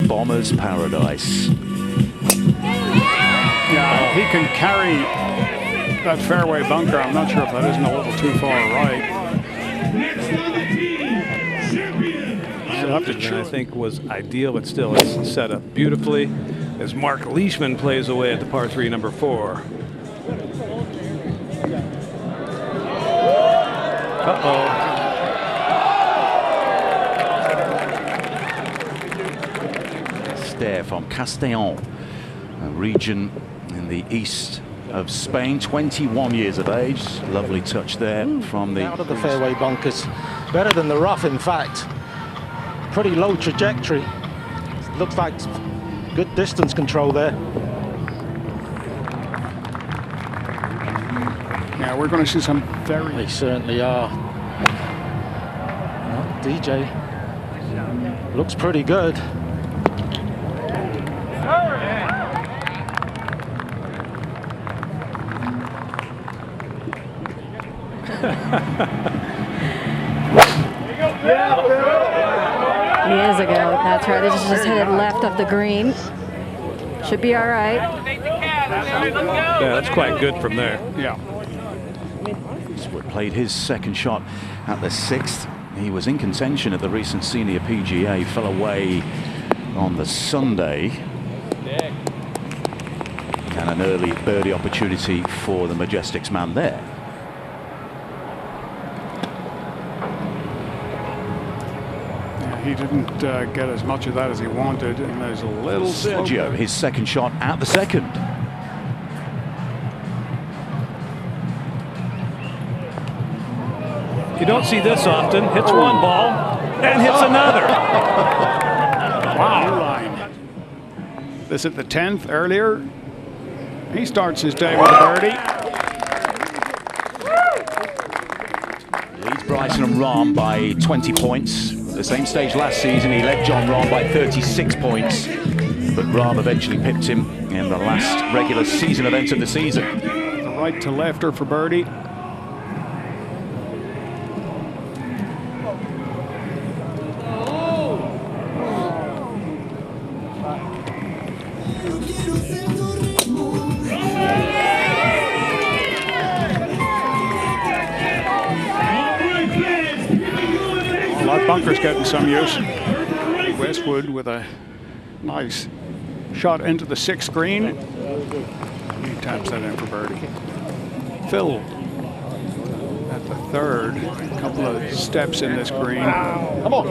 bomber's paradise. Yeah, he can carry that fairway bunker. I'm not sure if that isn't a little too far right. I think was ideal, but still it's set up beautifully as Mark Leishman plays away at the par 3, number 4. Stare from Castellón, a region in the east of Spain, 21 years of age. Lovely touch there from the out of the fairway bunkers. Better than the rough, in fact. Pretty low trajectory. Looks like good distance control there. Yeah, we're going to see some very... They certainly are. Well, DJ looks pretty good. Years ago, that's right. They just hit it left of the green. Should be all right. Yeah, that's quite good from there. Yeah. Wood played his second shot at the 6th. He was in contention at the recent senior PGA, fell away on the Sunday. And an early birdie opportunity for the Majestics man there. He didn't get as much of that as he wanted, and there's a little Sergio, his second shot at the 2nd. You don't see this often. Hits one ball and hits another. Wow. Line. This at the 10th earlier. He starts his day with a birdie. Leads Bryson and Rahm by 20 points. The same stage last season, he led Jon Rahm by 36 points, but Rahm eventually pipped him in the last regular season event of the season. The right to lefter for birdie. That bunker's getting some use. Westwood with a nice shot into the 6th green. He taps that in for birdie. Phil at the 3rd. A couple of steps in this green. Come on.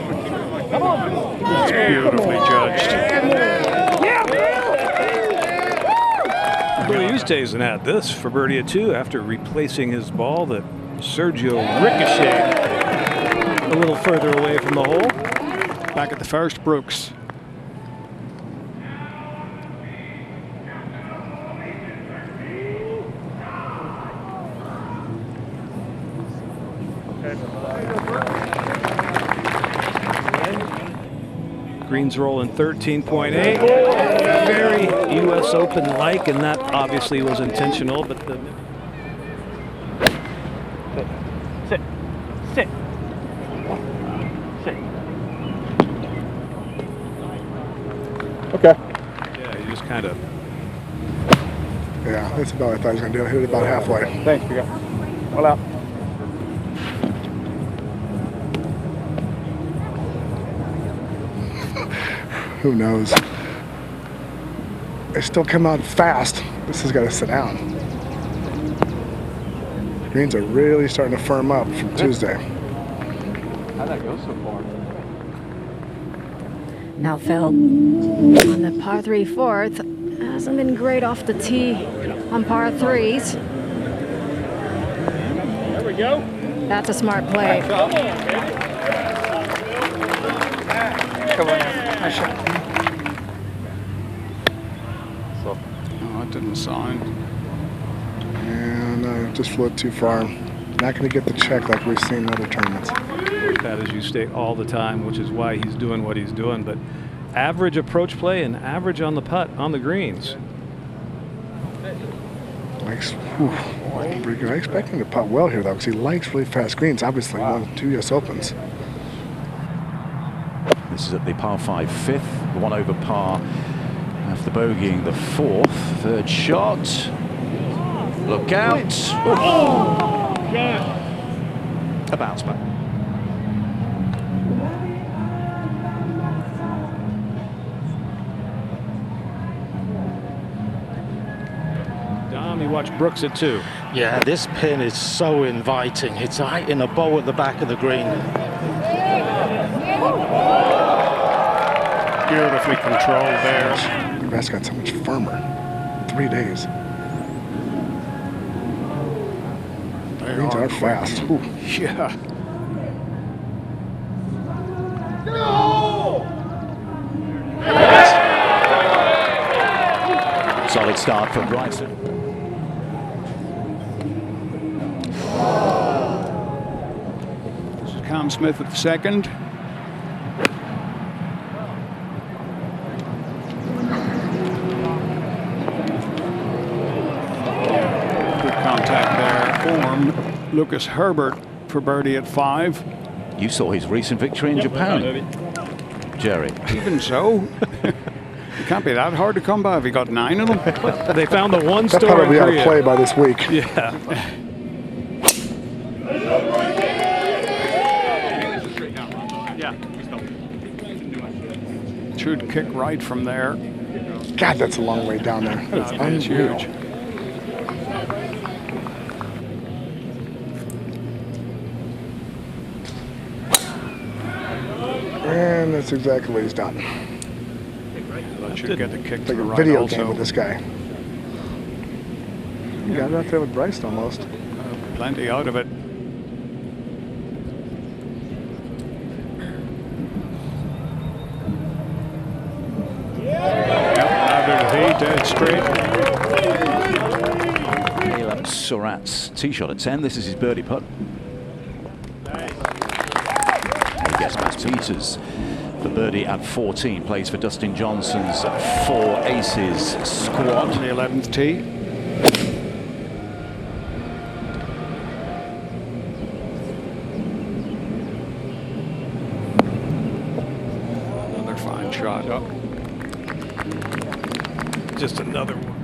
Come on. That's beautifully judged. Well, Eustace had this for birdie at 2 after replacing his ball that Sergio ricocheted a little further away from the hole. Back at the 1st, Brooks. Greens rolling 13.8. Very U.S. Open-like, and that obviously was intentional, but the... Sit. Sit. Okay. Yeah, you just kind of... Yeah, that's about what I thought he was going to do. Hit it about halfway. Thanks, Pika. Well out. Who knows? They still come out fast. This has got to sit down. Greens are really starting to firm up from Tuesday. How'd that go so far? Now Phil on the par 3 4th hasn't been great off the tee on par 3s. There we go. That's a smart play. Come on. Nice shot. No, that didn't sign. And just flew it too far. Not going to get the check like we've seen in other tournaments. That, as you state all the time, which is why he's doing what he's doing. But average approach play and average on the putt on the greens. I expect him to putt well here, though, because he likes really fast greens. Obviously, won 2 U.S. Opens. This is at the par 5 5th, 1 over par after bogeying the 4th. Third shot. Look out. Oh. A bounce back. Dom, you watch Brooks at 2. Yeah, this pin is so inviting. It's right in a bow at the back of the green. Beautifully controlled there. The grass got so much firmer. 3 days. Greens are fast. Ooh. Yeah. Solid start for Bryson. This is Cam Smith at the second. Good contact there. Form Lucas Herbert for birdie at 5. You saw his recent victory in Japan, Jerry. Even so, it can't be that hard to come by if he got 9 of them. They found the one That store probably in be out of Korea. play by this week. Yeah. Should kick right from there. God, that's a long way down there. That's It's huge. And that's exactly what he's done. That should get the kick to Like the a right video also. game with this guy. You got out there with Bryce almost. Plenty out of it. Dead straight. Surratt's tee shot at 10. This is his birdie putt. He gets past Peters for birdie at 14. Plays for Dustin Johnson's 4 aces squad. The 11th tee. Another fine shot. Just another one.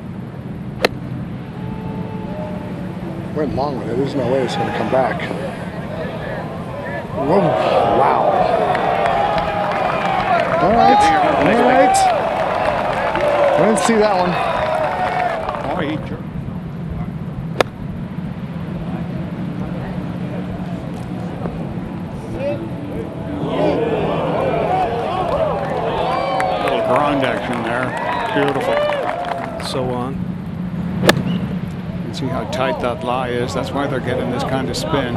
Went long with it. There's no way it's going to come back. Whoa. Wow. All right. All right. I didn't see that one. Oh, he little grind action there. Beautiful. So on. See how tight that lie is. That's why they're getting this kind of spin.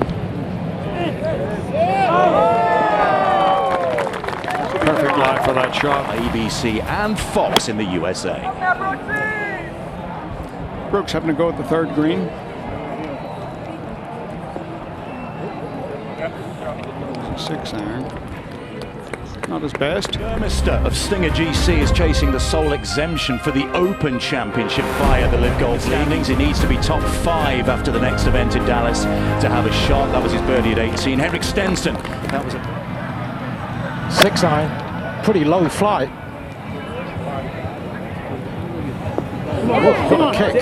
Perfect lie for that shot. ABC and Fox in the USA. Brooks having to go at the 3rd green. Six iron. Not his best. Mr. of Stinger GC is chasing the sole exemption for the Open Championship via the LIV Golf Leanings. He needs to be top 5 after the next event in Dallas to have a shot. That was his birdie at 18. Henrik Stenson. That was a 6 iron. Pretty low flight. What a kick.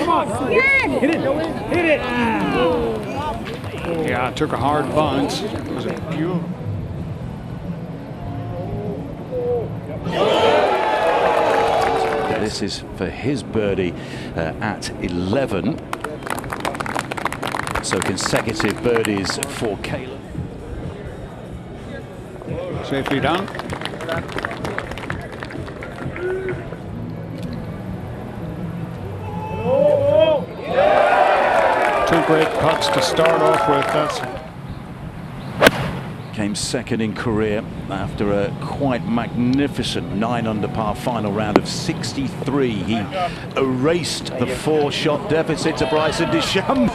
Yeah, took a hard bounce. It was a beautiful. This is for his birdie at 11. So consecutive birdies for Caleb. Safely down. Two great putts to start off with. That's Came second in career after a quite magnificent 9 under par final round of 63. He erased the 4-shot deficit to Bryson DeChambeau.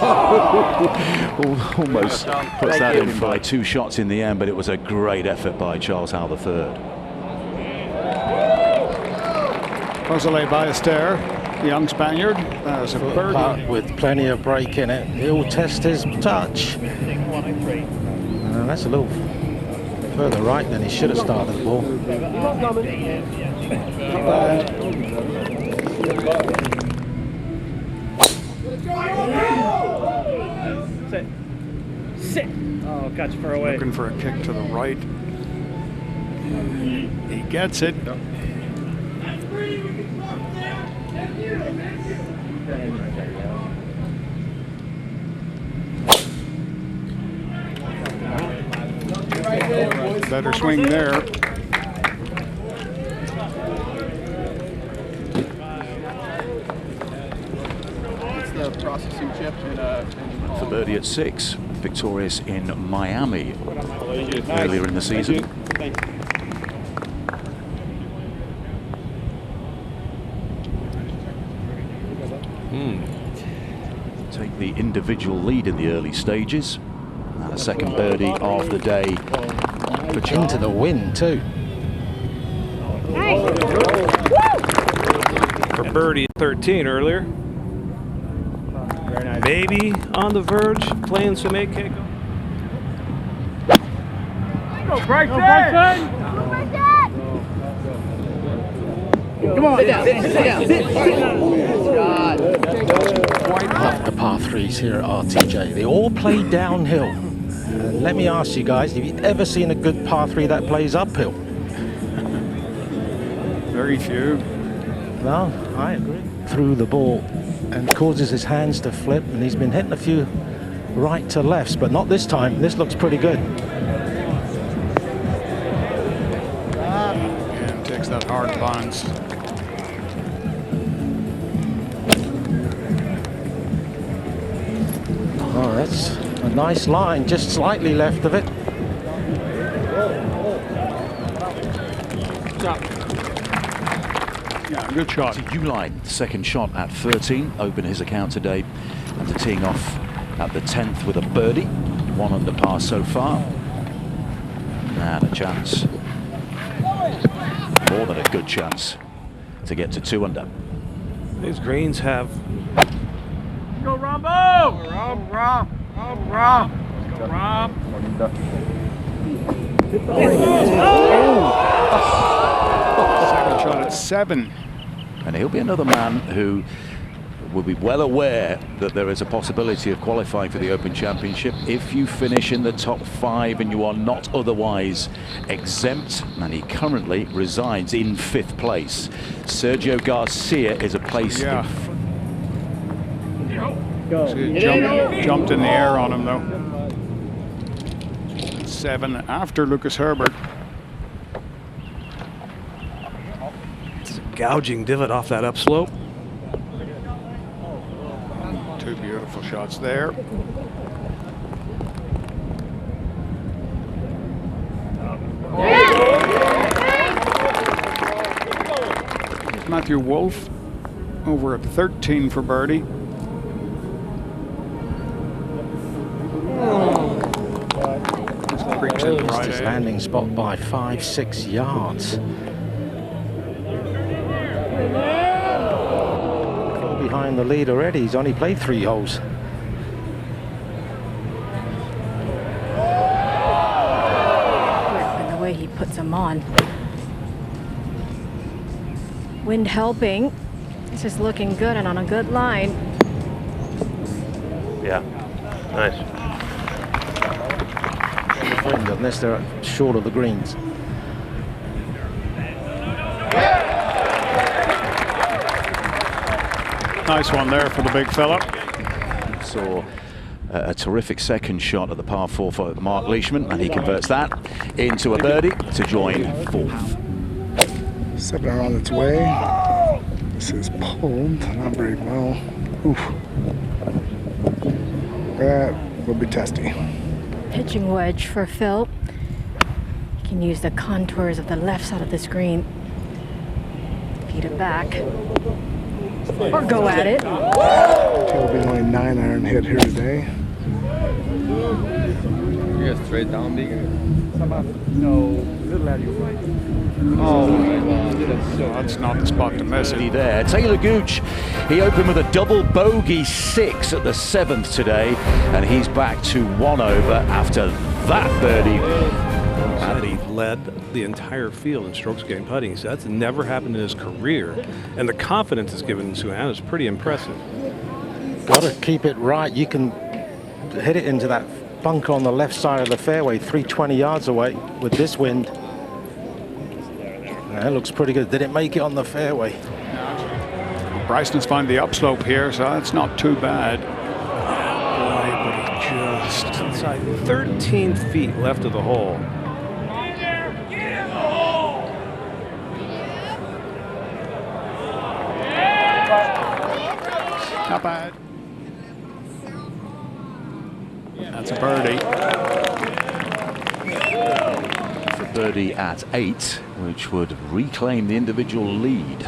Almost puts that in by 2 shots in the end, but it was a great effort by Charles Howell III. José Ballester, the young Spaniard, as a birdie. Putt with plenty of break in it. He'll test his touch. That's a little further right than he should have started the ball. Sit. Oh, got you far away. Looking for a kick to the right. He gets it. Better swing there. It's the processing chip For birdie at 6, victorious in Miami earlier in the season. Take the individual lead in the early stages. And a second birdie of the day. Into the wind too. For birdie at 13 earlier. Maybe on the verge, playing some 8K. Go, Bryson! Come on. Sit down. Love the par threes here at RTJ. They all play downhill. Let me ask you guys, have you ever seen a good par three that plays uphill? Very few. No, I agree. Through the ball and causes his hands to flip, and he's been hitting a few right to lefts, but not this time. This looks pretty good. And takes that hard bounce. Oh, that's a nice line, just slightly left of it. Yeah, good shot. To Uline, second shot at 13, open his account today after teeing off at the 10th with a birdie, 1 under par so far. And a chance, more than a good chance, to get to 2 under. These greens have Go, Rambo! Rom. Go, Rom. Second shot at 7. And he'll be another man who will be well aware that there is a possibility of qualifying for the Open Championship if you finish in the top 5 and you are not otherwise exempt. And he currently resides in 5th place. Sergio Garcia is a place in See it jumped in the air on him though. 7 after Lucas Herbert. it's a gouging divot off that upslope. 2 beautiful shots there. Matthew Wolf over at 13 for birdie. Creeps in the Missed right his edge. landing spot by 5-6 yards. Well behind the lead already. He's only played 3 holes. And the way he puts them on. Wind helping. This is looking good and on a good line. Yeah, nice. Wind, unless they're short of the greens. Nice one there for the big fella. Saw a terrific second shot at the par 4 for Mark Leishman, and he converts that into a birdie to join 4th. 7 are on its way. This is pulled, not very well. Oof. That will be testy. Pitching wedge for Phil. You can use the contours of the left side of the screen. Feed it back. Or go at it. It'll be only 9-iron hit here today. You guys straight down, big. Oh, that's not the spot to miss it. There, Taylor Gooch, he opened with a double bogey 6 at the 7th today, and he's back to 1 over after that birdie. said he led the entire field in strokes gained putting. So that's never happened in his career. And the confidence it's given Suhan is pretty impressive. Got to keep it right. You can hit it into that bunker on the left side of the fairway, 320 yards away with this wind. That looks pretty good. Did it make it on the fairway? Bryson's found the upslope here, so that's not too bad. But he just inside 13 feet left of the hole. Not bad. That's a birdie. For birdie at 8, which would reclaim the individual lead.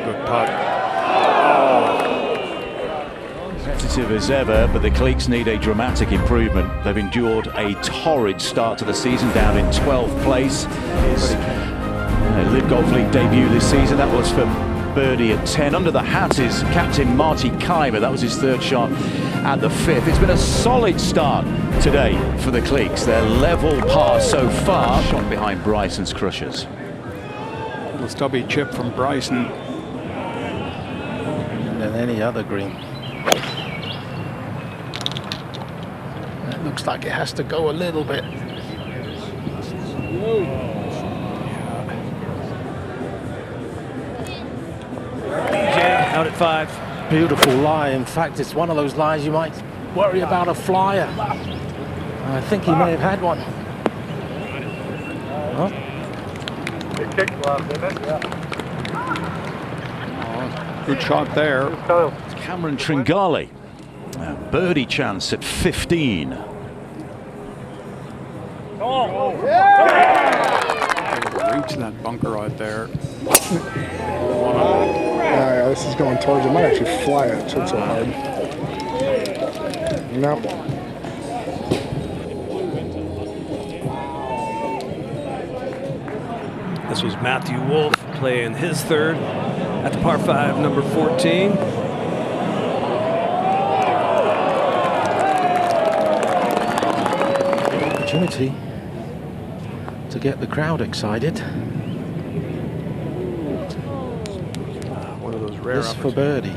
Good putt. Competitive as ever, but the Cliques need a dramatic improvement. They've endured a torrid start to the season, down in 12th place. His LIV Golf League debut this season, that was for birdie at 10. Under the hat is captain Marty Keimer. That was his 3rd shot at the 5th. It's been a solid start today for the Cliques. They're level par so far. Shot behind Bryson's Crushers. Little stubby chip from Bryson. Than any other green. That looks like it has to go a little bit. Out at 5. Beautiful lie. In fact, it's one of those lies you might worry about a flyer. I think he may have had one. Huh? Good shot there. It's Cameron Tringali. A birdie chance at 15. Reach that bunker out there. Yeah, this is going towards it. Might actually fly it. It's so hard. Nope. This was Matthew Wolf playing his 3rd at the par 5, number 14. Opportunity to get the crowd excited. One of those rare This for birdie.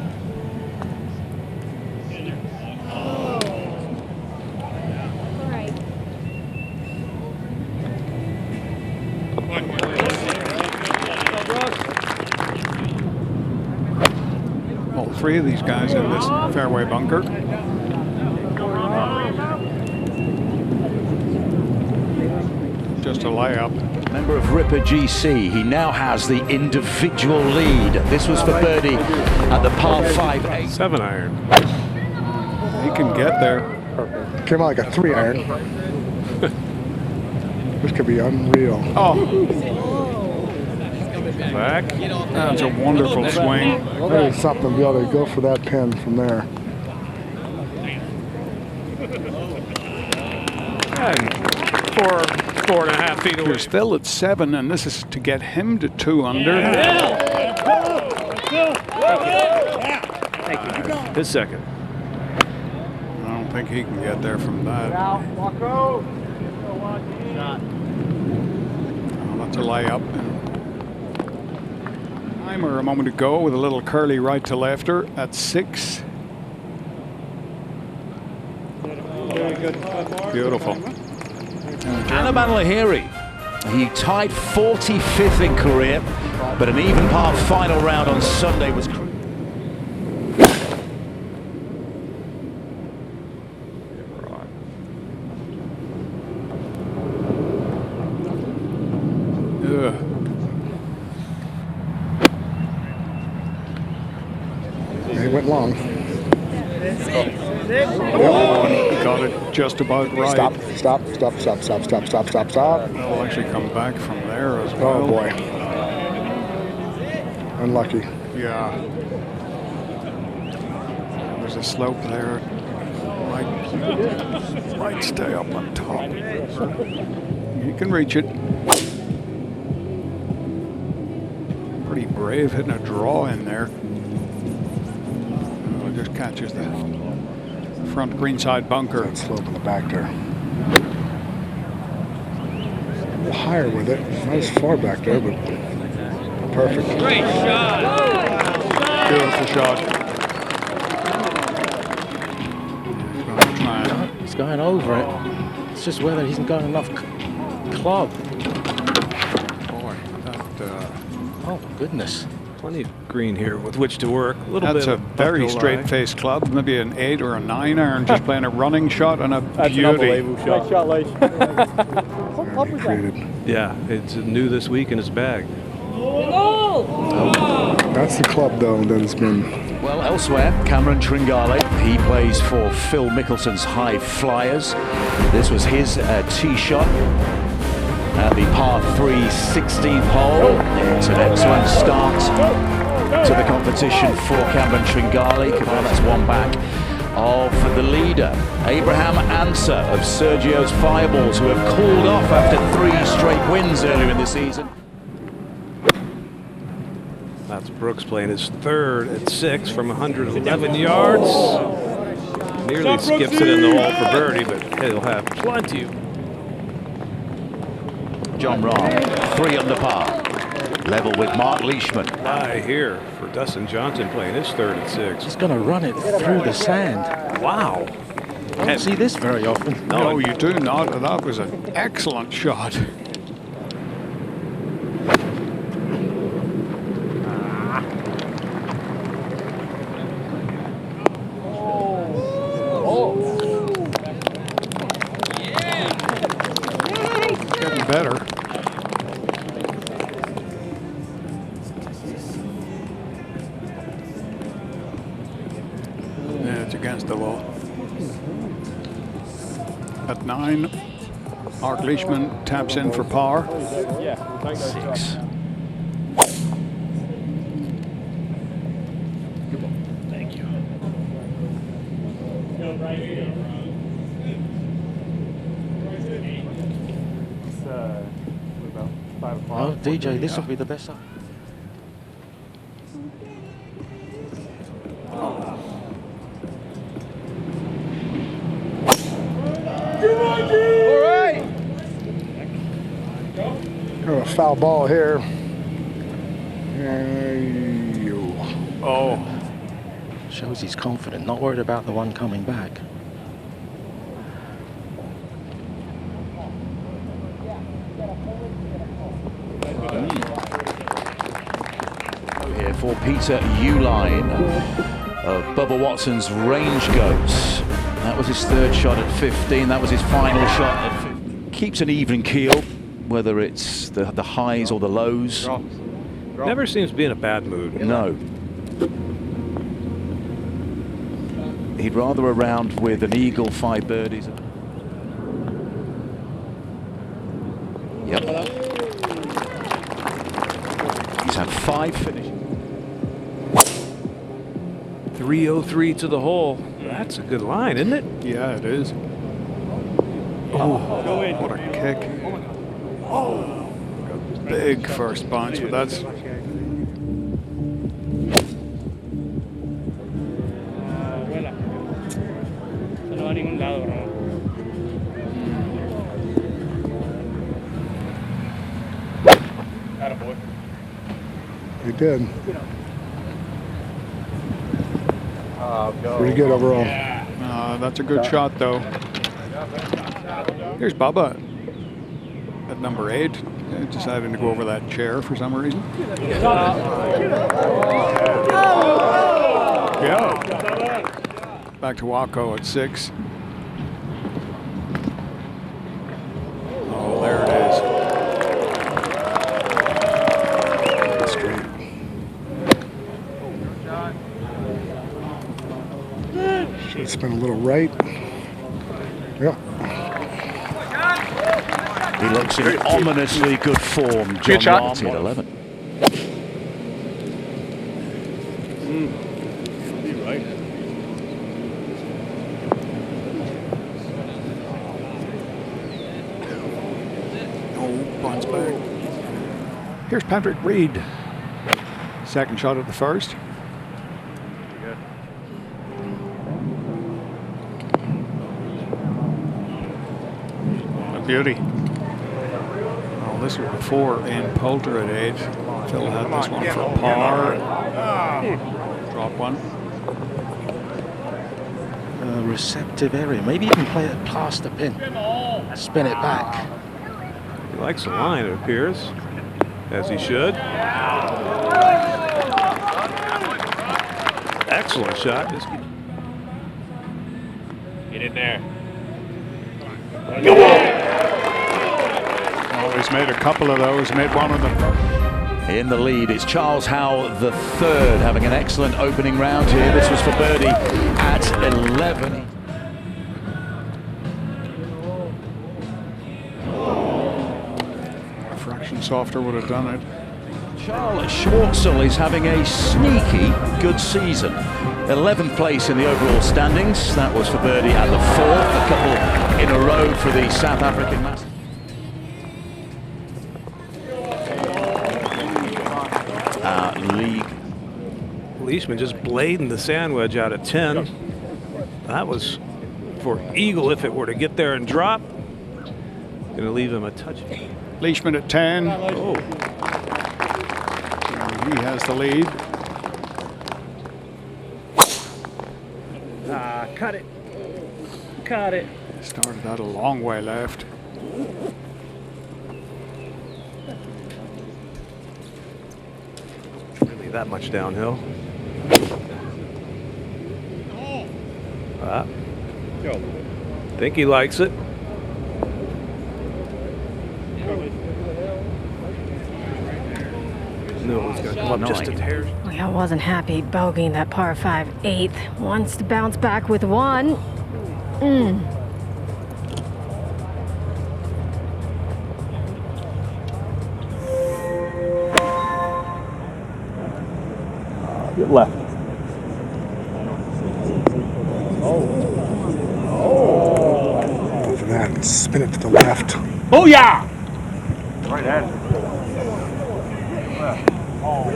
All 3 of these guys in this fairway bunker. Just a layup. Member of Ripper GC, he now has the individual lead. This was for birdie at the par 5 8. 7 iron. He can get there. Came out like a 3 iron. This could be unreal. Oh, Back. that's a wonderful swing. That is something to be able to go for that pin from there. And 4.5 feet away. We're still at 7, and this is to get him to 2 under. His 2nd. I don't think he can get there from that. Oh, that's a layup. Timer a moment ago with a little curly right to lefter at 6. Beautiful. Anaban Lahiri, he tied 45th in career, but an even par final round on Sunday was He went long. Got it just about right. Stop. He'll actually come back from there as well. Oh boy. Unlucky. Yeah. There's a slope there. Might stay up on top. You can reach it. Pretty brave hitting a draw in there. just catches the front greenside bunker. That slope in the back there. A little higher with it. Not as far back there, but perfect. Great shot. Beautiful shot. He's going to try it. He's going over it. It's just whether he's got enough club. Boy, that, Oh, goodness. Plenty of green here with which to work. A little that's bit a of very uphill lie. straight-faced club. Maybe an 8 or a 9 iron, just playing a running shot and a That's beauty. an unbelievable shot. Great shot, Lee. What was that? Yeah, it's new this week in his bag. That's the club, though, that has been. Well, elsewhere, Cameron Tringale, he plays for Phil Mickelson's High Flyers. This was his tee shot at the par 3 16th hole. It's an excellent start to the competition for Cameron Tringale. Well, that's one back of the leader, Abraham Anser of Sergio's Fireballs, who have cooled off after 3 straight wins earlier in the season. That's Brooks playing his third at 6 from 111 yards. Nearly skips it in the hole for birdie, but he'll have plenty. Jon Rahm, 3 under par, level with Mark Leishman. High here for Dustin Johnson playing his third at 6. He's going to run it through the sand. Wow. I don't see this very often. No, you do not. That was an excellent shot. Getting better. Yeah, it's against the wall. At 9, Mark Leishman taps in for par. 6. Thank you. Oh, DJ, this will be the best. A foul ball here. Oh, Shows he's confident, not worried about the one coming back. Here for Peter Uline of Bubba Watson's Range Goats. That was his third shot at 15. That was his final shot at 15. Keeps an even keel, whether it's the highs or the lows. Never seems to be in a bad mood. No. He'd rather around with an eagle, 5 birdies. Yep. He's had 5 finishes. 303 to the hole. That's a good line, isn't it? yeah, it is. Oh, what a kick. A big first bounce, but that's... No va a ningún lado, bro. Attaboy. He did. Pretty good overall. That's a good shot, though. Here's Bubba at number 8, deciding to go over that chair for some reason. Yeah. Back to Waco at 6. Oh, there it is. Straight. Spin a little right. Yeah. He looks in ominously good form. Jon Rahm at 11. Bounce back. Here's Patrick Reed. Second shot at the first. beauty. Oh, this was before in Poulter at 8. Phil had this one for par. Drop one. A receptive area. Maybe you can play it past the pin. Spin it back. He likes the line, it appears, as he should. Excellent shot. Get in there. Oh, he's made a couple of those. Made one of them. In the lead, it's Charles Howell the third, having an excellent opening round here. This was for birdie at 11. A fraction softer would have done it. Charles Schwartzel is having a sneaky good season. 11th place in the overall standings. That was for birdie at the 4th. A couple in a row for the South African Masters. League. Leishman just blading the sand wedge out at 10. That was for eagle if it were to get there and drop. Going to leave him a touch. Leishman at 10. Oh. He has the lead. Cut it. Cut it. Started out a long way left. Really that much downhill. Think he likes it. No, he's going to come up just a hair. Well, I wasn't happy bogeying that par 5 8th. Wants to bounce back with one. Left. Over that and spin it to the left. Oh yeah! Right hand. Oh, he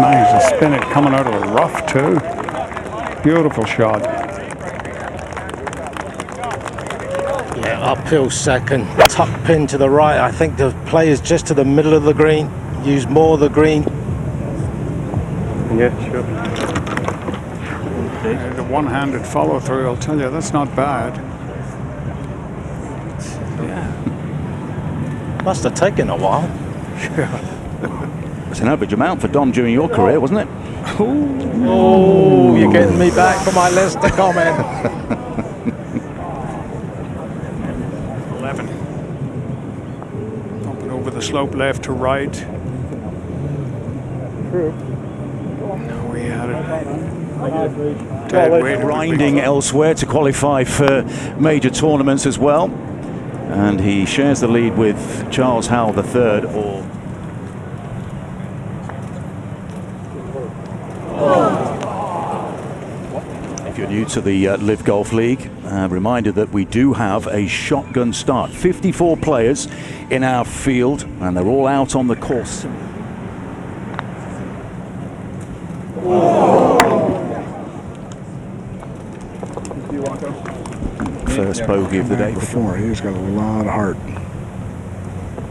managed to spin it coming out of the rough too. Beautiful shot. Yeah, uphill second. Tuck pin to the right. I think the play is just to the middle of the green. Use more of the green. Yeah, sure. The one-handed follow-through, I'll tell you, that's not bad. Yeah. Must have taken a while. It's an average amount for Dom during your career, wasn't it? Oh, you're getting me back for my Leicester comment. 11. Up and over the slope left to right. No, he had it. Dead weight. Grinding elsewhere to qualify for major tournaments as well. And he shares the lead with Charles Howell III. If you're new to the LIV Golf League, reminder that we do have a shotgun start. 54 players in our field, and they're all out on the course. First bogey of the day. Before, he's got a lot of heart.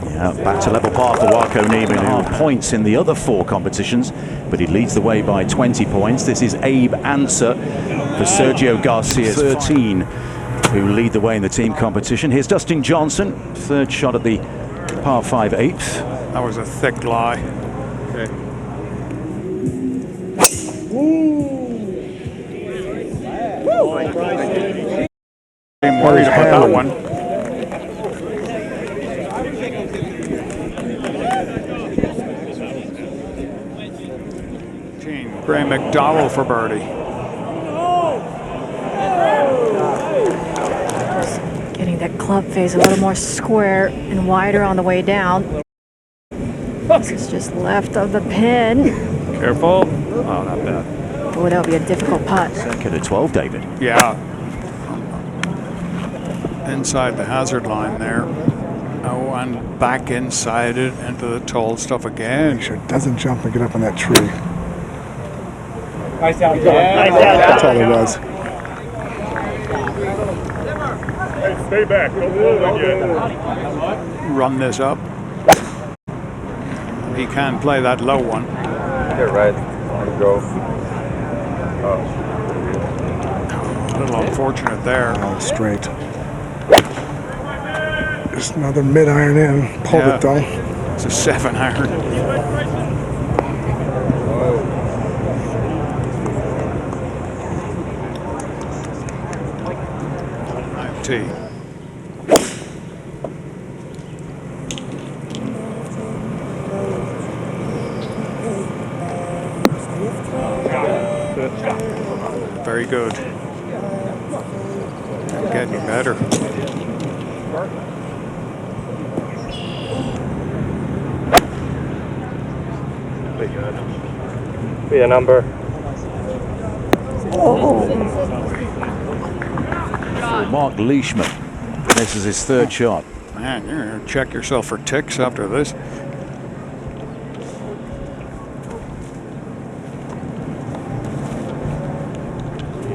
Yeah, back to level par for Joaquin Niemann, who had points in the other 4 competitions, but he leads the way by 20 points. This is Abe Anser for Sergio Garcia's 13, who lead the way in the team competition. Here's Dustin Johnson, 3rd shot at the par 5 8th. That was a thick lie. Okay. I'm worried about that one. Graham McDowell for birdie. Getting that club face a little more square and wider on the way down. This is just left of the pin. Careful. Oh, not bad. Oh, that'll be a difficult putt. Second at 12, David. Yeah. Inside the hazard line there. Oh, and back inside it into the tall stuff again. Make sure it doesn't jump and get up on that tree. Nice out, That's all it was. Stay back. Don't blow again. Run this up. He can play that low one. Get right. Go. A little unfortunate there. Oh, straight. Just another mid-iron in. Pulled it though. It's a 7-iron. Tee. Very good. Getting better. Be a number. Mark Leishman. This is his third shot. Man, you're going to check yourself for ticks after this.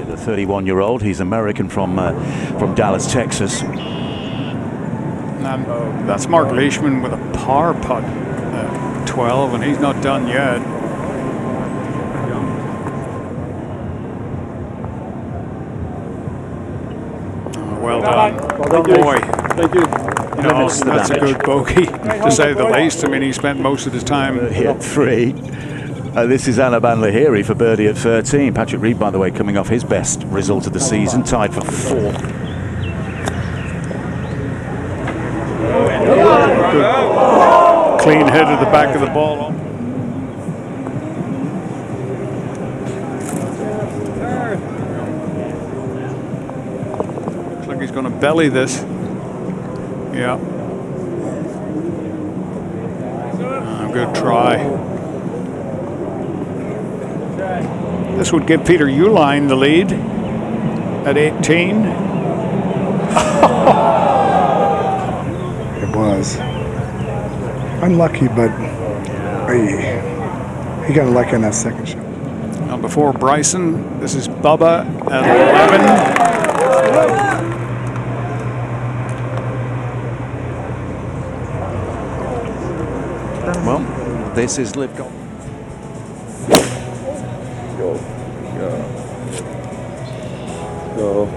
The 31-year-old. He's American from Dallas, Texas. That's Mark Leishman with a par putt. 12, and he's not done yet. Oh, well done. Boy. Thank you. You know, that's a good bogey, to say the least. I mean, he spent most of his time. He had 3. This is Anaban Lahiri for birdie at 13. Patrick Reed, by the way, coming off his best result of the season, tied for 4th. Clean hit at the back of the ball. Looks like he's going to belly this. Yeah. Good try. This would give Peter Uihlein the lead at 18. It was. Unlucky, but he got lucky on that second shot. Now before Bryson, this is Bubba at 11. Well, this is LIV Golf. Go.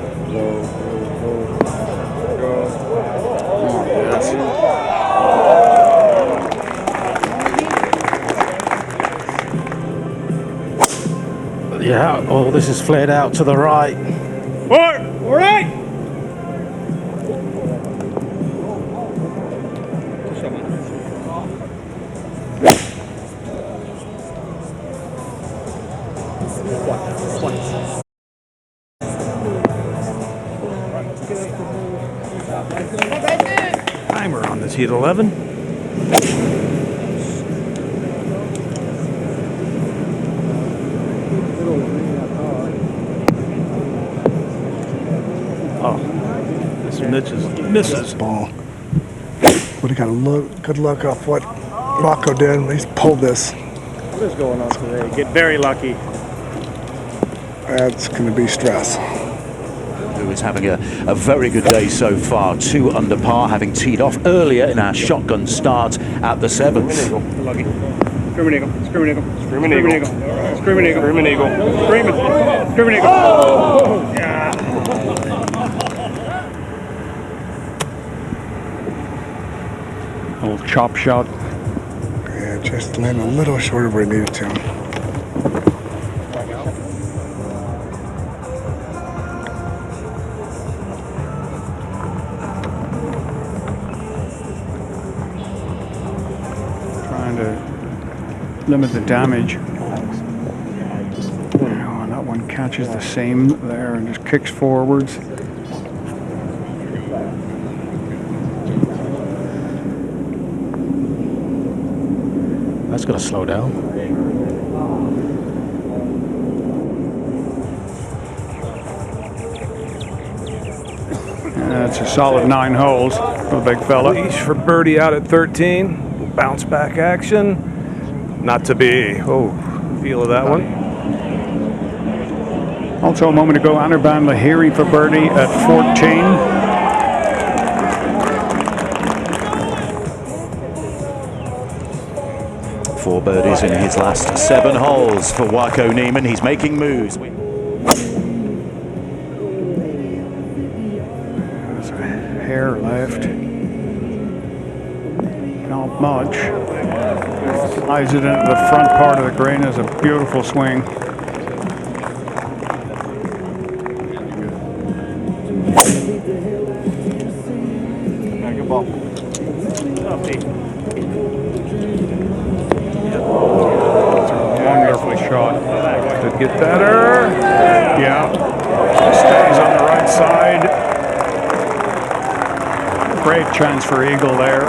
Yeah, oh, this is flared out to the right. All right. Timer on this heat 11. Oh, this misses. Ball. Would have got a good look off what Rocco did. He's pulled this. What is going on today? Get very lucky. That's going to be stress. Who is having a very good day so far. 2 under par, having teed off earlier in our shotgun start at the 7th. Lucky. Screaming eagle. Screaming eagle. Screaming eagle. Screaming eagle. Screaming eagle. Screaming. Screaming eagle. Oh! Yeah. Little chop shot. Yeah, just landed a little short of where it needed to. Trying to limit the damage. Oh, that one catches the same there and just kicks forwards. That's going to slow down. That's a solid 9 holes for the big fella. Leash for birdie out at 13. Bounce back action. Not to be. Oh, feel of that one. Also a moment ago, Anaban Lahiri for birdie at 14. 4 birdies in his last 7 holes for Joaquin Niemann. He's making moves. There's a hair left. Not much. Slides it into the front part of the green. Is a beautiful swing. Good ball. Wonderful shot. Could get better. Yeah. Stays on the right side. Great chance for eagle there.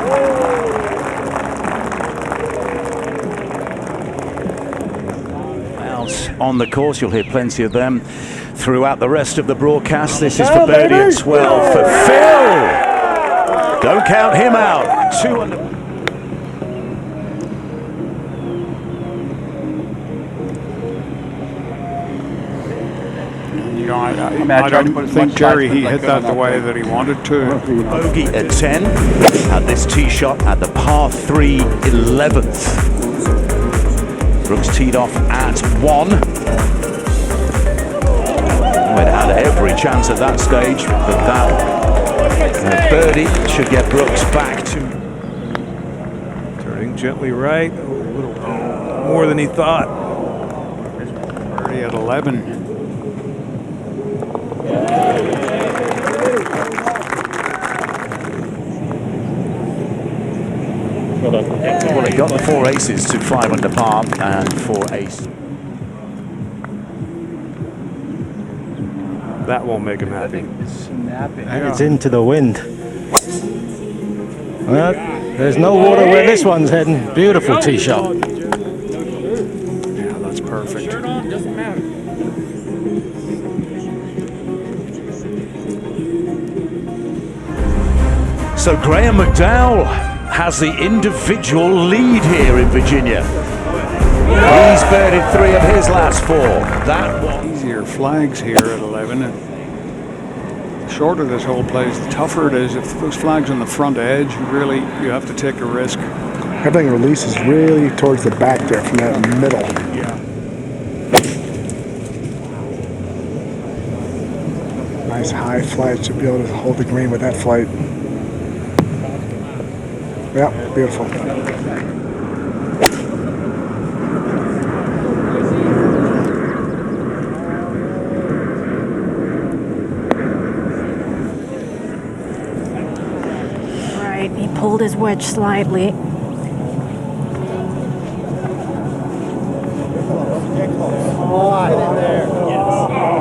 On the course, you'll hear plenty of them throughout the rest of the broadcast. This is for birdie at 12 for Phil. Don't count him out. 2 under. You know, I don't think, Jerry, he hit that the way that he wanted to. Bogey at 10. Had this tee shot at the par 3 11th. Brooks teed off at 1. We'd had every chance at that stage, but that birdie should get Brooks back to. Turning gently right, a little more than he thought. Birdie at 11. Well, he got the 4 aces to 5 under par and 4 ace. That won't make him happy. And it's into the wind. Well, there's no water where this one's heading. Beautiful tee shot. Yeah, that's perfect. So Graham McDowell has the individual lead here in Virginia. He's birdied 3 of his last 4. That one. Easier flags here at 11. And the shorter this hole plays, the tougher it is. If those flags on the front edge, you have to take a risk. Everything releases really towards the back there from that middle. Yeah. Nice high flight. Should be able to hold the green with that flight. Yeah, beautiful. Right, he pulled his wedge slightly.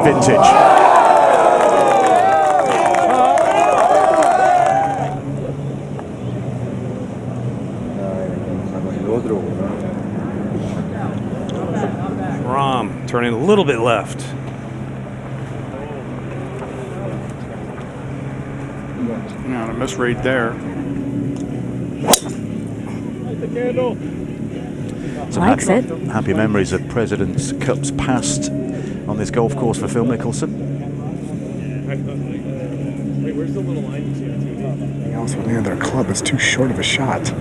Vintage. Rahm turning a little bit left. Not a misread there. Some Likes it. happy memories of President's Cups past on this golf course for Phil Mickelson. Wait, where's the little line you see on TV? Anything else with the end of their club is too short of a shot.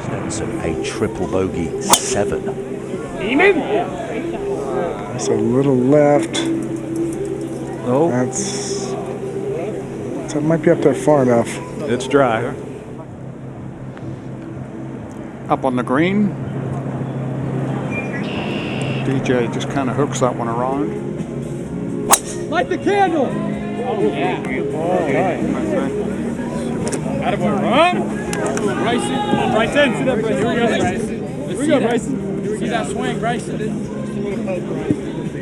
Stenson, a triple bogey 7. Niemann? That's a little left. Oh, That might be up there far enough. it's dry. Up on the green. DJ just kind of hooks that one around. Light the candle! Oh, yeah. Attaboy, Rahm! Bryson. Bryson, sit up, Bryson. Here we go, Bryson. Here we go, Bryson. See that swing, Bryson.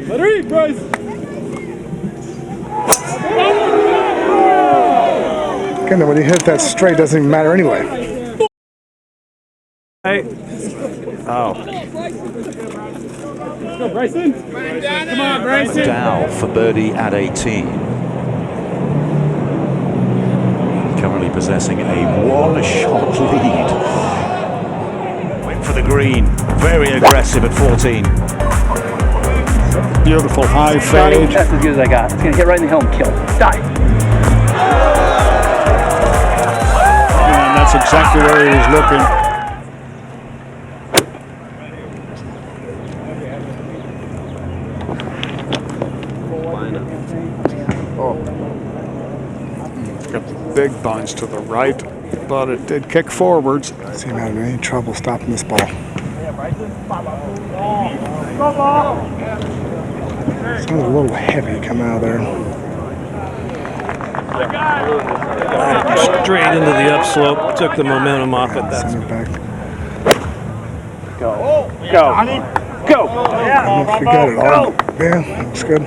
Let her eat, Bryson. Again, when you hit that straight, doesn't even matter anyway. Hey. Oh. Let's go, Bryson. Come on, Bryson. Dow for birdie at 18. Currently possessing a 1-shot lead. Went for the green. Very aggressive at 14. Beautiful high Johnny, fade. that's as good as I got. It's going to hit right in the hill and kill. Die. And that's That's exactly where he was looking. Got the big bounce to the right, but it did kick forwards. See him having any trouble stopping this ball. Sounds a little heavy coming out of there. Straight into the upslope, took the momentum off it. That's Send it back. Go. I don't know if we got it all. Yeah, looks good.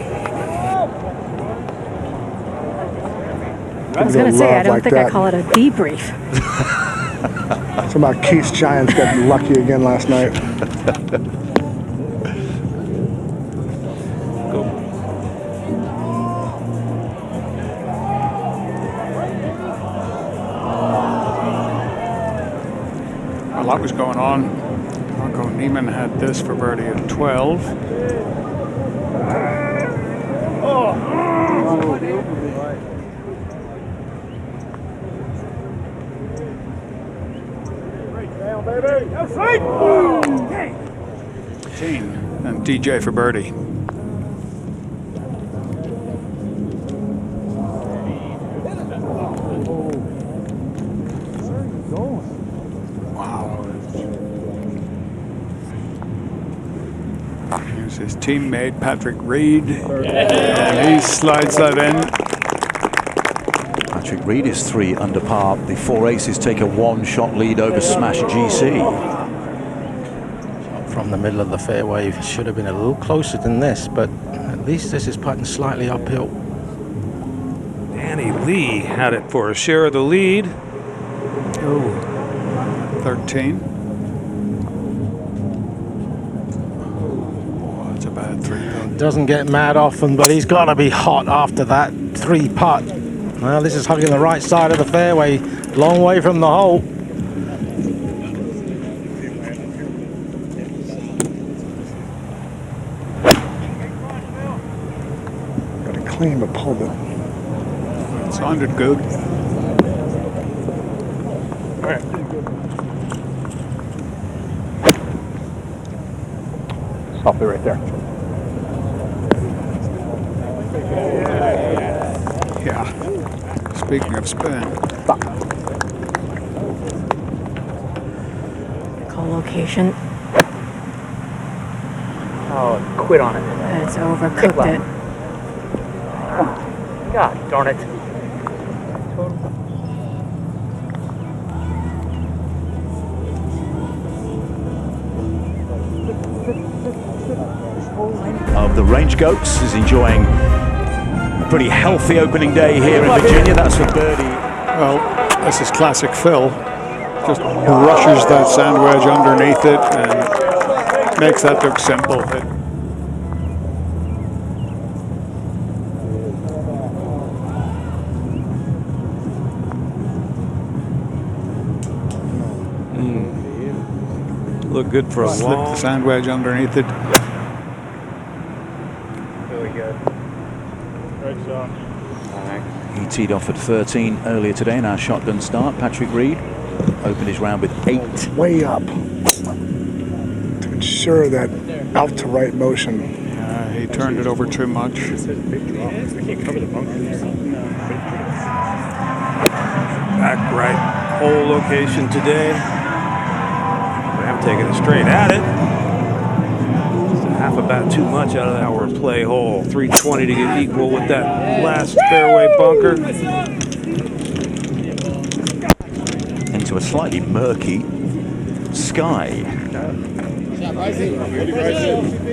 I was going to say, I don't think I call it a debrief. It's about Keith's Giants got lucky again last night. A lot was going on. Joaquin Niemann had this for birdie at 12. And DJ for birdie. Wow. Here's his teammate Patrick Reed. And he slides that in. Patrick Reed is 3 under par. The 4 aces take a 1-shot lead over Smash GC. From the middle of the fairway, should have been a little closer than this, but at least this is putting slightly uphill. Danny Lee had it for a share of the lead. Oh, 13. Oh, that's a bad 3-putt. Doesn't get mad often, but he's got to be hot after that 3-putt. Well, this is hugging the right side of the fairway, long way from the hole. Got it clean, but pulled it. It sounded good. Stop it right there. Yeah. Speaking of spin. Co-location. Oh, quit on it. It's overcooked it. God darn it. Of the Range Goats is enjoying a pretty healthy opening day here in Virginia. That's for birdie. Well, this is classic Phil. Just rushes that sand wedge underneath it and makes that look simple. Look good for a Slip long. the sand wedge underneath it. Really good. Great job. He teed off at 13 earlier today in our shotgun start. Patrick Reed opened his round with 8. Way up to ensure that out to right motion. He turned it over too much. Back right hole location today. I'm taking it straight at it. Just a half a bat too much out of that our play hole. 320 to get equal with that last fairway bunker. Into a slightly murky sky in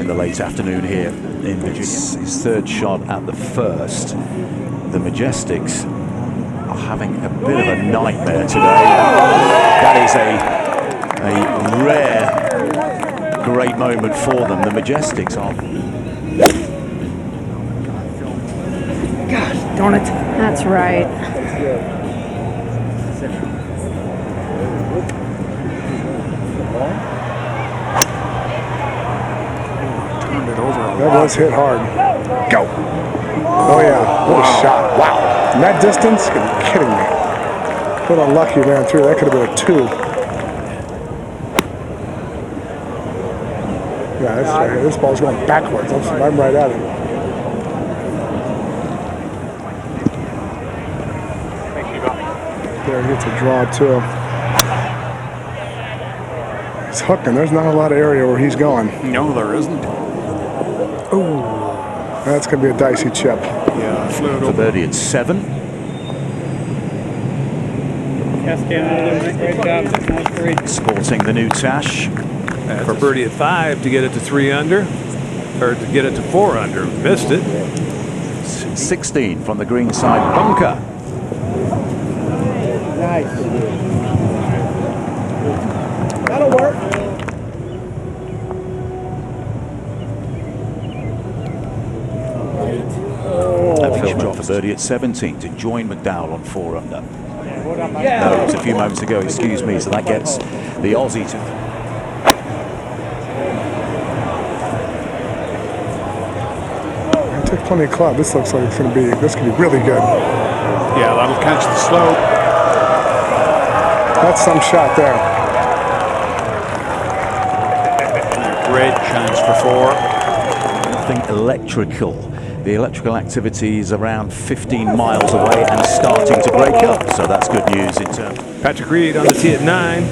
the late afternoon here in Virginia. His third shot at the first. The Majestics are having a bit of a nightmare today. That is a rare, great moment for them. The Majestics are. Gosh darn it. That's right. Turned it over. That was hit hard. Go. Oh yeah, what a shot. Wow. From that distance, you're kidding me. Bit unlucky there, too. That could have been a 2. Yeah, this ball's going backwards. I'm right at it. There, he gets a draw, too. He's hooking. There's not a lot of area where he's going. No, there isn't. Ooh. That's going to be a dicey chip. Yeah, flew it For over. birdie at 7. Great job. Nice 3. Sporting the new Tash. For birdie at 5 to get it to 3 under, or to get it to 4 under. Missed it. 16 from the green side bunker. Nice. That'll work. And Phil dropped for birdie at 17 to join McDowell on 4 under. No, it was a few moments ago, excuse me. So that gets the Aussie to... I took plenty of club. This looks like it's going to be, this could be really good. Yeah, that'll catch the slope. That's some shot there. Great chance for 4. Nothing electrical. The electrical activity is around 15 miles away and starting to break up. So that's good news in terms. Patrick Reed on the tee at 9.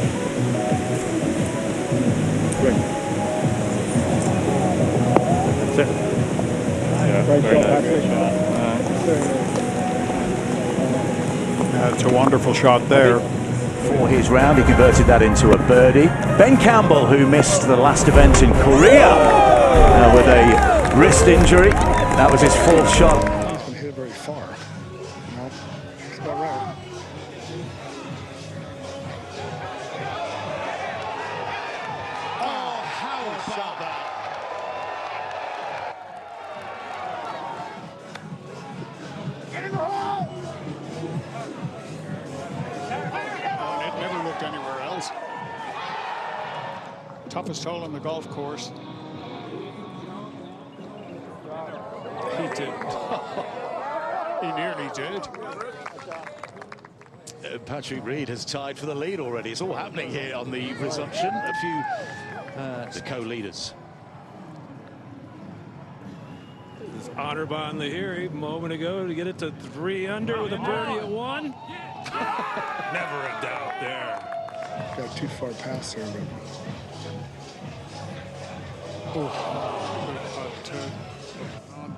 That's it. Yeah, very nice. That's a wonderful shot there. For his round, he converted that into a birdie. Ben Campbell, who missed the last event in Korea with a wrist injury. That was his 4th shot. He's been hit very far. No, that's about right. Oh, how about that? It never looked anywhere else. Toughest hole on the golf course. He did. He nearly did. Patrick Reed has tied for the lead already. It's all happening here on the resumption. A few the co-leaders. This Otterbahn Lahiri a moment ago to get it to 3 under with a birdie at 1. Never a doubt there. Got too far past there, but.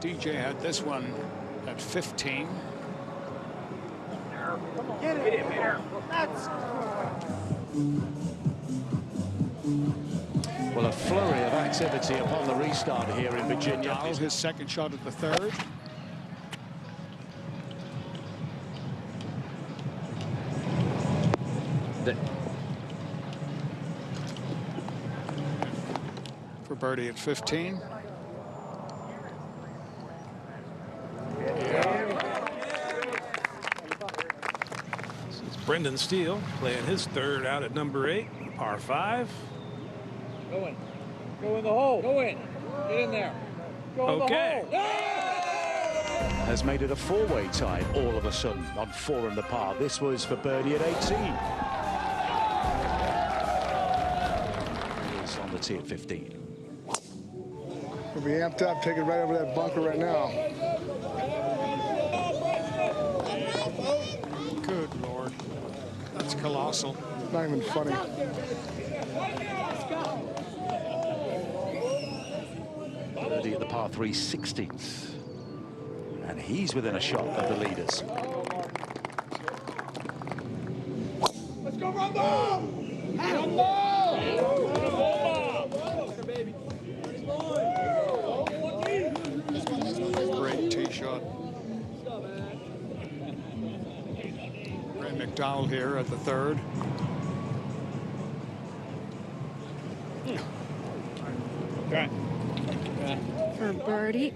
DJ had this one at 15. Get it, man. Well, a flurry of activity upon the restart here in Virginia. His second shot at the 3rd. For birdie at 15. Brendan Steele playing his 3rd out at number 8, par 5. Go in. Go in the hole. Go in. Get in there. Go in the hole. Has made it a 4-way tie all of a sudden on 4 under par. This was for birdie at 18. He's on the tee at 15. We'll be amped up, taking it right over that bunker right now. Good Lord. That's colossal. Not even funny. Birdie at the par 3 16th. And he's within a shot of the leaders. Let's go, Rumble! Rumble! Great tee shot. Ray McDowell here at the 3rd. Okay. For birdie,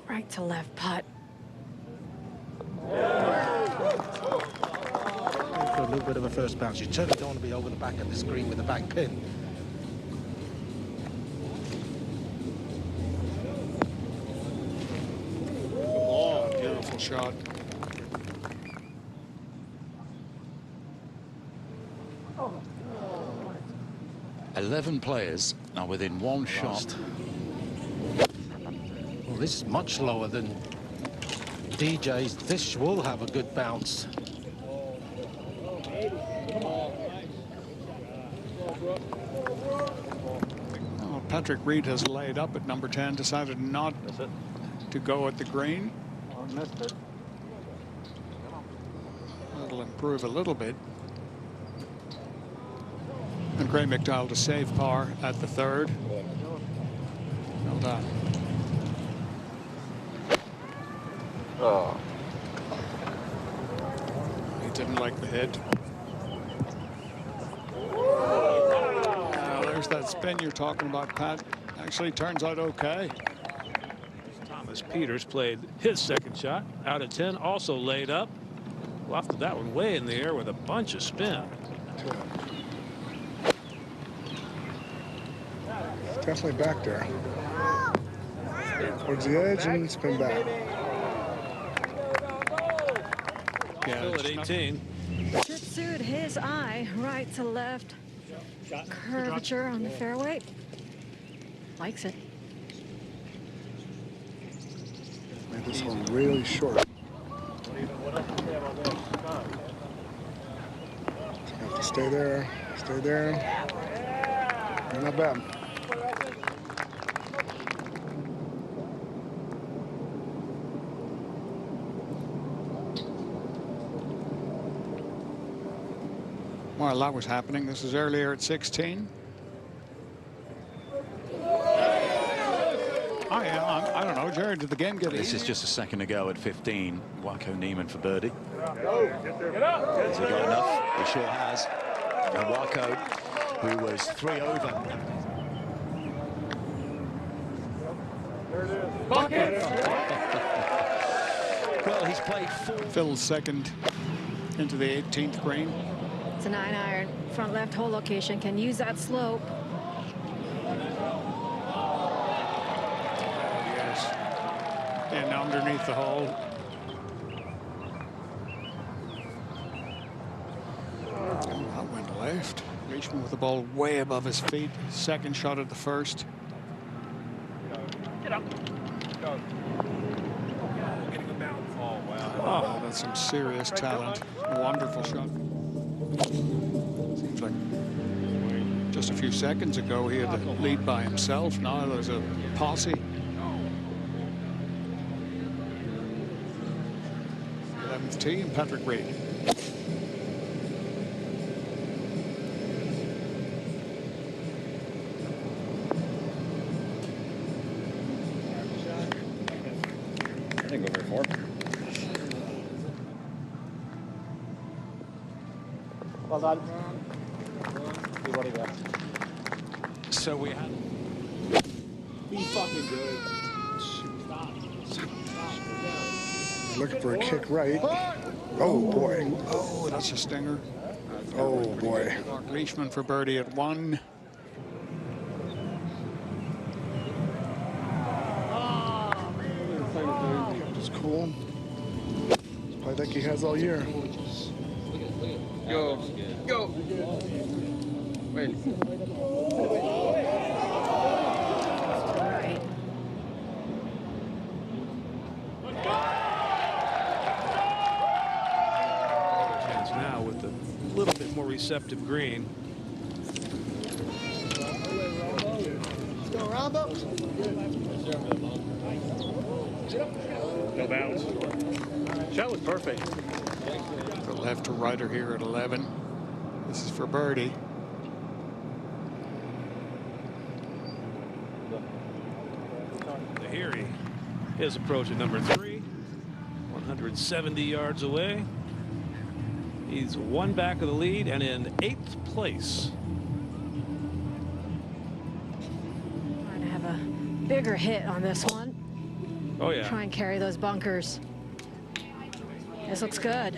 right to left putt. For a little bit of a first bounce. You certainly don't want to be over the back of the screen with the back pin. Oh, beautiful shot. 11 players are within one shot. Well, this is much lower than DJ's. This will have a good bounce. Well, Patrick Reed has laid up at number 10, decided not to go at the green. Missed it. That'll improve a little bit. And Graham McDowell to save par at the third. Well done. Oh. He didn't like the hit. There's that spin you're talking about, Pat. Actually turns out okay. Thomas Peters played his second shot out of 10, also laid up. Lofted that one way in the air with a bunch of spin. It's definitely back there. Towards the edge and spin back. Yeah, Still at 18. Should suit his eye, right to left. Curvature on the fairway. Likes it. Made this one really short. Have to stay there. Stay there. Yeah, not bad. While that was happening, this is earlier at 16. I don't know, Jared, did the game get This easy? is just a second ago at 15. Joaquin Niemann for birdie. Get up. Has he got enough? He sure has. And Waco, who was 3 over. Well, he's played 4. Phil's second into the 18th green. It's a 9-iron. Front left hole location. Can use that slope. Yes. And underneath the hole. Oh, that went left. Leishman with the ball way above his feet. Second shot at the first. Get up. Go. Getting a bounce. Oh, wow. Oh, that's some serious talent. Wonderful shot. Seems like just a few seconds ago he had the lead by himself. Now there's a posse. 11th tee and Patrick Reed. I didn't go very far. Well done. See what he got. So we had. Be fucking good. Looking for a kick right. Oh boy. Oh, that's a stinger. Oh boy. Leishman for birdie at 1. Just cool. Play like he has all year. Go. Go. Wait. Right. Chance now with a little bit more receptive green. Go around up. No bounce. Shot was perfect. The left to righter here at 11. This is for birdie. Lahiri is approaching number 3, 170 yards away. He's one back of the lead and in 8th place. Trying to have a bigger hit on this one. Oh yeah. Try and carry those bunkers. This looks good.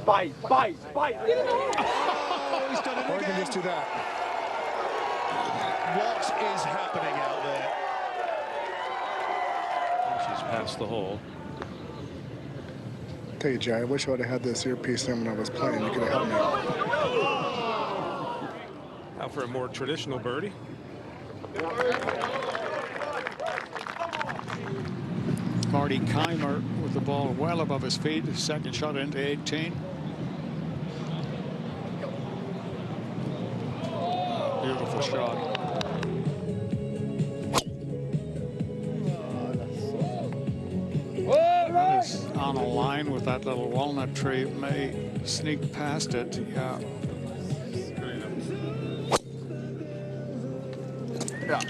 Bite. Oh, he's done it Or you can again. just do that. What is happening out there? She's past the hole. Tell you, Jay, I wish I would have had this earpiece in when I was playing. You could have helped me. Out for a more traditional birdie. Marty Keimer with the ball well above his feet. Second shot into 18. Beautiful shot. That is on a line with that little walnut tree. It may sneak past it. Yeah. Yeah.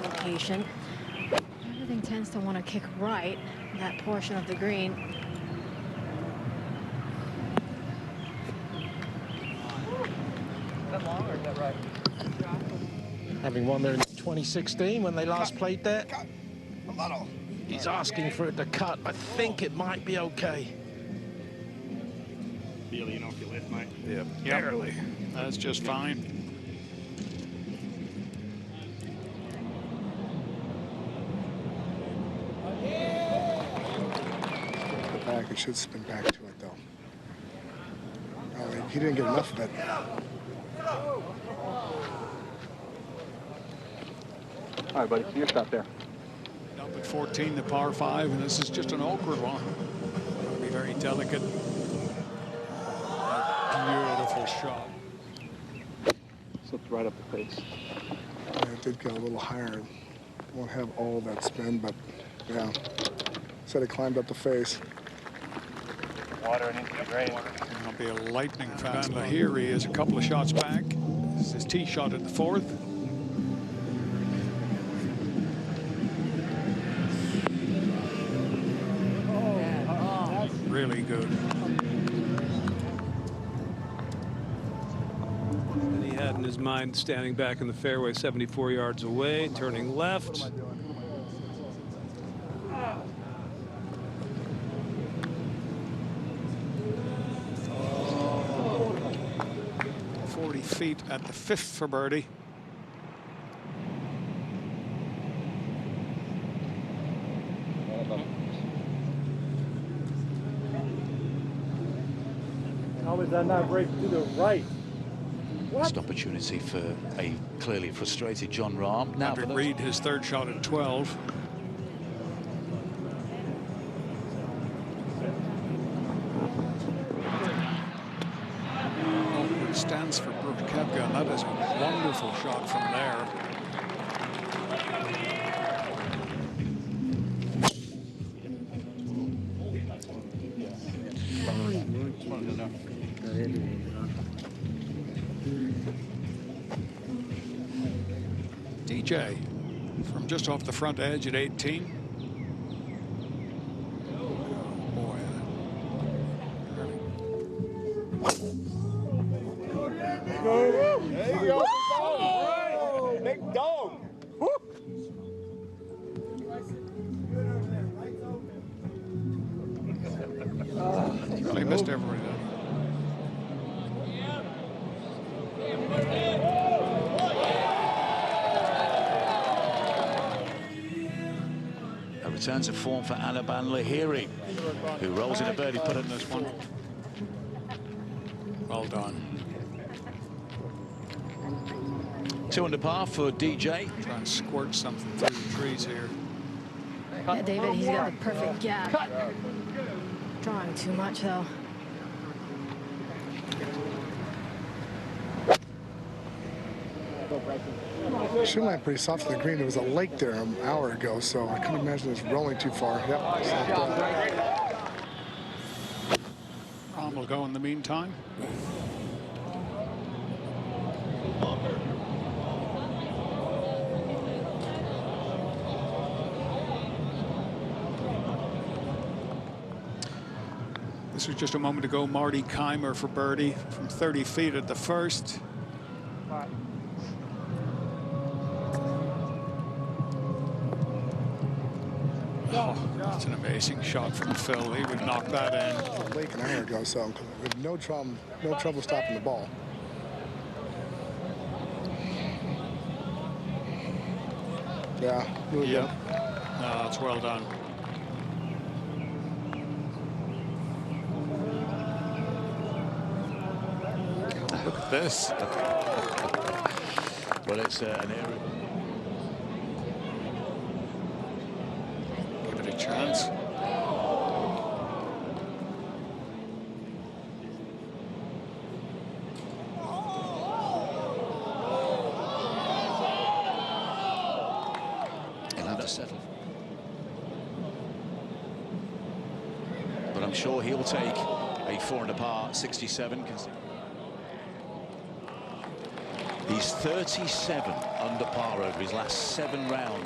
Location. Everything tends to want to kick right that portion of the green. Is that long or is that right? Having won there in 2016 when they last played there. He's asking for it to cut. I think it might be okay. Feel, you know, if you lift, mate. Yeah, Barely. That's just fine. Back. It should spin back to it, though. Oh, he didn't get enough of it. All right, buddy. Your stop there. Up at 14, the par 5, and this is just an awkward one. It'll be very delicate. Beautiful shot. Slipped right up the face. Yeah, it did go a little higher. Won't have all that spin, but yeah. Said it climbed up the face. Water and into the drain. It'll be a lightning fast. Here he is a couple of shots back. This is his tee shot at the 4th. Really good. And he had in his mind standing back in the fairway 74 yards away, turning left. 40 feet at the 5th for birdie. How is that not break to the right? Missed opportunity for a clearly frustrated Jon Rahm. Now Patrick Reed, his 3rd shot at 12. Oh, it stands for Koepka, and that is a wonderful shot from there. DJ from just off the front edge at 18. Boy. There you go. Oh, big dog. Well, he missed everybody. A return to form for Anaban Lahiri, who rolls in a birdie putt in this one. Well done. 2 under par for DJ. Trying to squirt something through the trees here. Yeah, David, he's got the perfect gap. Drawing too much, though. Should line pretty soft to the green. There was a lake there an hour ago, so I couldn't imagine it's rolling too far. Yep. Rahm will go in the meantime. This was just a moment ago. Marty Keimer for birdie from 30 feet at the 1st. Oh, that's an amazing shot from Phil. He would knock that in. Lake and I go so with no trouble stopping the ball. Yeah, really good. No, that's well done. Look at this. Well, it's an area. Give it a chance. He'll have to settle. But I'm sure he'll take a 4 under par 67. He's 37 under par over his last 7 rounds.